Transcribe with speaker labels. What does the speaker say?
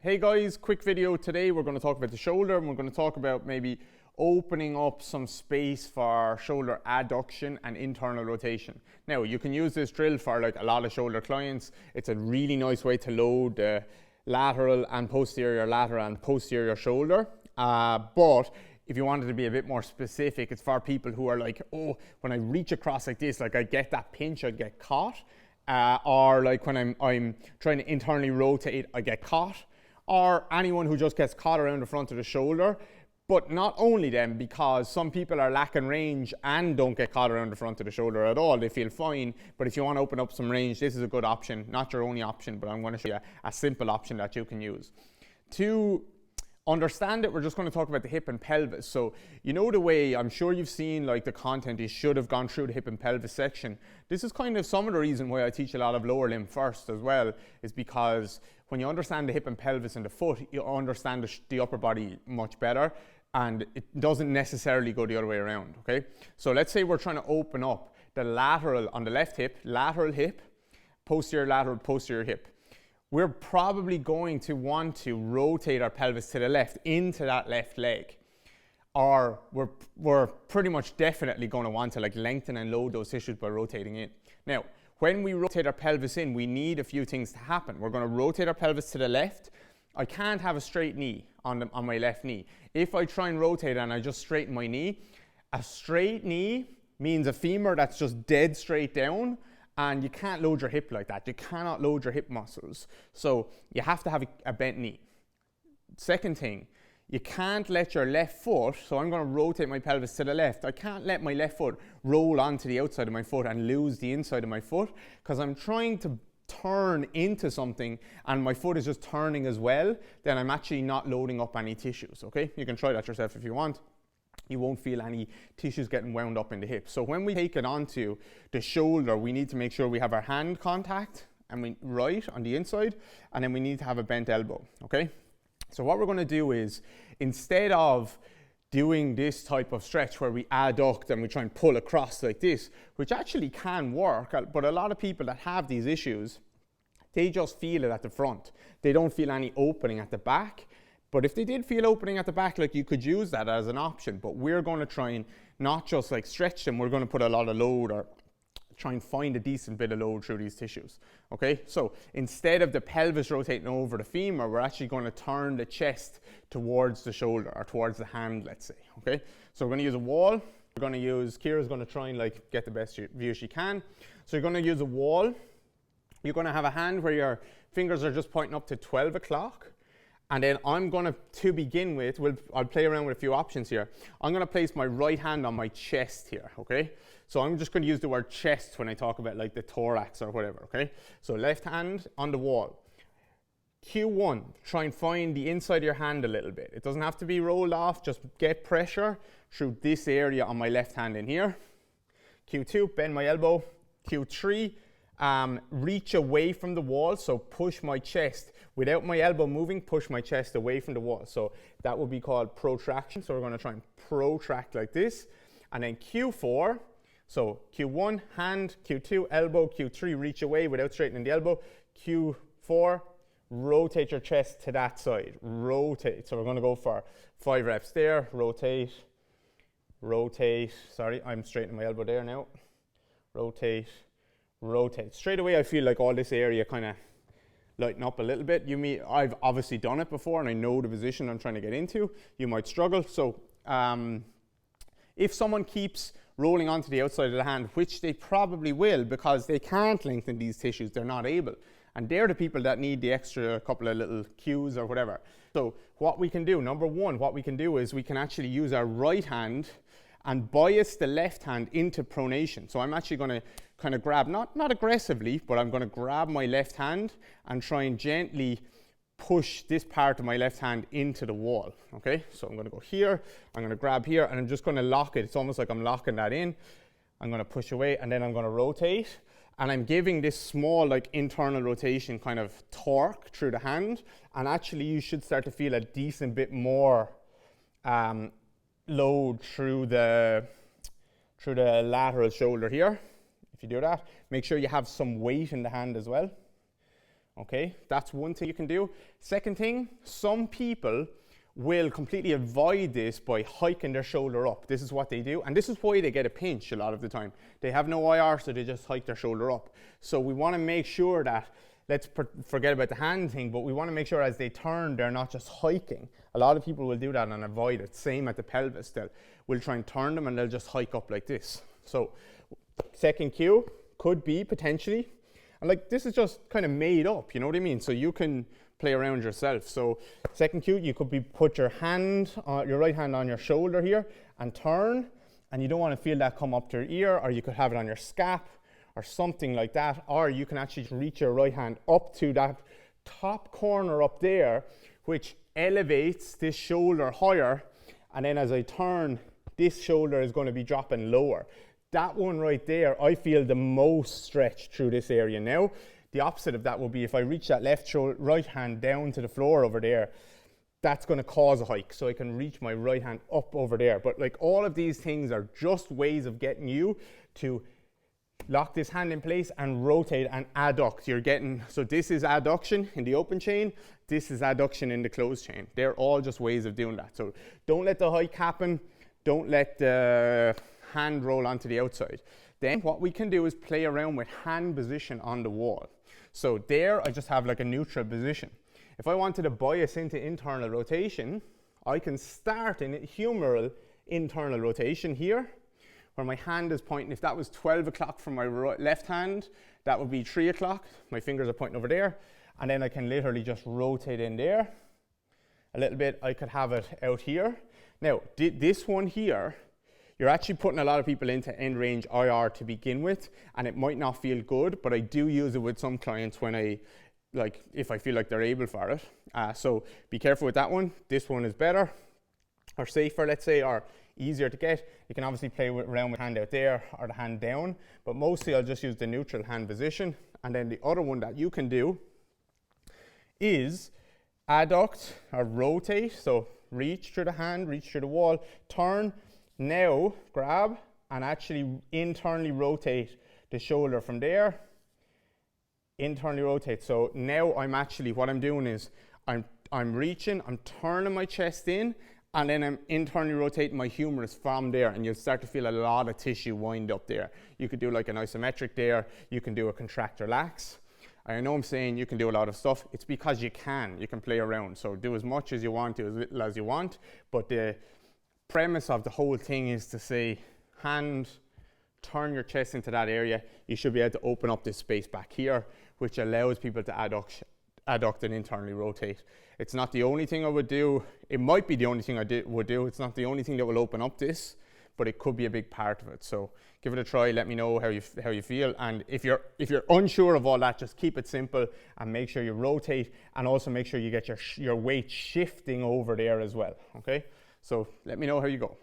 Speaker 1: Hey guys, quick video today. We're going to talk about the shoulder and we're going to talk about maybe opening up some space for shoulder adduction and internal rotation. Now you can use this drill for like a lot of shoulder clients. It's a really nice way to load the lateral and posterior shoulder. But if you wanted to be a bit more specific, it's for people who are like, oh, when I reach across like this, like I get that pinch, I get caught. Or like when I'm trying to internally rotate, I get caught. Or anyone who just gets caught around the front of the shoulder. But not only them, because some people are lacking range and don't get caught around the front of the shoulder at all. They feel fine. But if you want to open up some range, this is a good option. Not your only option, but I'm going to show you a simple option that you can use. To understand it, we're just going to talk about the hip and pelvis. So you know the way, I'm sure you've seen like the content, you should have gone through the hip and pelvis section. This is kind of some of the reason why I teach a lot of lower limb first as well, is because when you understand the hip and pelvis and the foot, you understand the upper body much better, and it doesn't necessarily go the other way around, okay? So let's say we're trying to open up the lateral on the left hip, lateral hip, posterior hip. We're probably going to want to rotate our pelvis to the left into that left leg. Or we're pretty much definitely going to want to like lengthen and load those tissues by rotating in. Now, when we rotate our pelvis in, we need a few things to happen. We're going to rotate our pelvis to the left. I can't have a straight knee on my left knee. If I try and rotate and I just straighten my knee, a straight knee means a femur that's just dead straight down, and you can't load your hip like that. You cannot load your hip muscles. So you have to have a bent knee. Second thing, you can't let your left foot, so I'm going to rotate my pelvis to the left. I can't let my left foot roll onto the outside of my foot and lose the inside of my foot, because I'm trying to turn into something and my foot is just turning as well. Then I'm actually not loading up any tissues, okay? You can try that yourself if you want. You won't feel any tissues getting wound up in the hip. So when we take it onto the shoulder, we need to make sure we have our hand contact and right on the inside, and then we need to have a bent elbow, okay? So what we're going to do is, instead of doing this type of stretch where we adduct and we try and pull across like this, which actually can work, but a lot of people that have these issues, they just feel it at the front. They don't feel any opening at the back. But if they did feel opening at the back, like you could use that as an option. But we're going to try and not just like stretch them, we're going to put a lot of load or try and find a decent bit of load through these tissues. Okay, so instead of the pelvis rotating over the femur, we're actually going to turn the chest towards the shoulder or towards the hand, let's say. Okay, so we're going to use a wall. We're going to use, Kira's going to try and like get the best view she can. So you're going to use a wall. You're going to have a hand where your fingers are just pointing up to 12 o'clock. And then I'm going to begin with, I'll play around with a few options here. I'm going to place my right hand on my chest here, okay? So I'm just going to use the word chest when I talk about like the thorax or whatever, okay? So left hand on the wall. Q1, try and find the inside of your hand a little bit. It doesn't have to be rolled off, just get pressure through this area on my left hand in here. Q2, bend my elbow. Q3, reach away from the wall, so push my chest. Without my elbow moving, push my chest away from the wall. So that would be called protraction. So we're going to try and protract like this. And then Q4, so Q1, hand, Q2, elbow, Q3, reach away without straightening the elbow. Q4, rotate your chest to that side. Rotate. So we're going to go for 5 reps there. Rotate, rotate. Sorry, I'm straightening my elbow there now. Rotate, rotate. Straight away, I feel like all this area kind of lighten up a little bit. I've obviously done it before and I know the position I'm trying to get into. You might struggle. So if someone keeps rolling onto the outside of the hand, which they probably will because they can't lengthen these tissues, they're not able. And they're the people that need the extra couple of little cues or whatever. So what we can do, number one, what we can do is we can actually use our right hand and bias the left hand into pronation. So I'm actually going to kind of grab, not aggressively, but I'm going to grab my left hand and try and gently push this part of my left hand into the wall, okay? So I'm going to go here, I'm going to grab here, and I'm just going to lock it. It's almost like I'm locking that in. I'm going to push away, and then I'm going to rotate, and I'm giving this small like internal rotation kind of torque through the hand, and actually you should start to feel a decent bit more load through the lateral shoulder here. If you do that, make sure you have some weight in the hand as well. Okay, that's one thing you can do. Second thing, some people will completely avoid this by hiking their shoulder up. This is what they do, and this is why they get a pinch a lot of the time. They have no IR, so they just hike their shoulder up. So we want to make sure that, let's forget about the hand thing, but we want to make sure as they turn, they're not just hiking. A lot of people will do that and avoid it. Same at the pelvis. We'll try and turn them and they'll just hike up like this. So second cue could be potentially, and like this is just kind of made up, you know what I mean? So you can play around yourself. So second cue, you could be put your hand, your right hand on your shoulder here and turn, and you don't want to feel that come up to your ear, or you could have it on your scap or something like that, or you can actually reach your right hand up to that top corner up there, which elevates this shoulder higher, and then as I turn, this shoulder is going to be dropping lower. That one right there, I feel the most stretch through this area now. The opposite of that will be if I reach that right hand down to the floor over there, that's going to cause a hike. So I can reach my right hand up over there. But like all of these things are just ways of getting you to lock this hand in place and rotate and adduct. You're getting, so this is adduction in the open chain, this is adduction in the closed chain. They're all just ways of doing that. So don't let the hike happen. Don't let the hand roll onto the outside. Then what we can do is play around with hand position on the wall. So there I just have like a neutral position. If I wanted to bias into internal rotation, I can start in humeral internal rotation here, where my hand is pointing. If that was 12 o'clock from my left hand, that would be 3 o'clock. My fingers are pointing over there. And then I can literally just rotate in there a little bit. I could have it out here. Now, this one here, you're actually putting a lot of people into end range IR to begin with, and it might not feel good, but I do use it with some clients when if I feel like they're able for it. So be careful with that one. This one is better, or safer, let's say, or easier to get. You can obviously play around with the hand out there or the hand down, but mostly I'll just use the neutral hand position. And then the other one that you can do is adduct or rotate. So reach through the hand, reach through the wall, turn. Now grab and actually internally rotate the shoulder from there, internally rotate. So now I'm actually, what I'm doing is I'm reaching, I'm turning my chest in, and then I'm internally rotating my humerus from there, and you'll start to feel a lot of tissue wind up there. You could do like an isometric there, you can do a contract relax. I know I'm saying you can do a lot of stuff. It's because you can play around. So do as much as you want, do as little as you want, but the premise of the whole thing is to say, hand, turn your chest into that area. You should be able to open up this space back here, which allows people to adduct and internally rotate. It's not the only thing I would do. It might be the only thing I would do. It's not the only thing that will open up this, but it could be a big part of it. So give it a try. Let me know how you feel. And if you're unsure of all that, just keep it simple and make sure you rotate, and also make sure you get your weight shifting over there as well. Okay. So let me know how you go.